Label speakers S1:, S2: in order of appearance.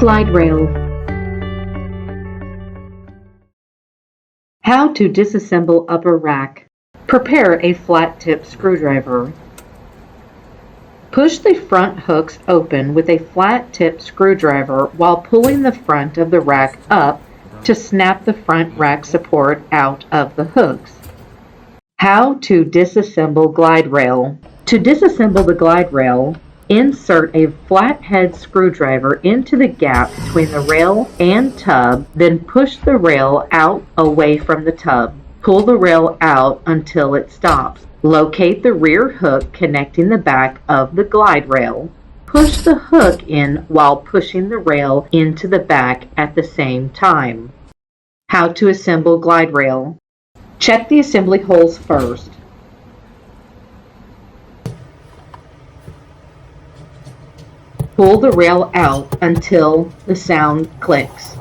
S1: Glide rail. How to disassemble upper rack. Prepare a flat tip screwdriver. Push the front hooks open with a flat tip screwdriver while pulling the front of the rack up to snap the front rack support out of the hooks. How to disassemble glide rail. To disassemble the glide rail, insert a flathead screwdriver into the gap between the rail and tub, then push the rail out away from the tub. Pull the rail out until it stops. Locate the rear hook connecting the back of the glide rail. Push the hook in while pushing the rail into the back at the same time. How to assemble glide rail. Check the assembly holes first. Pull the rail out until the sound clicks.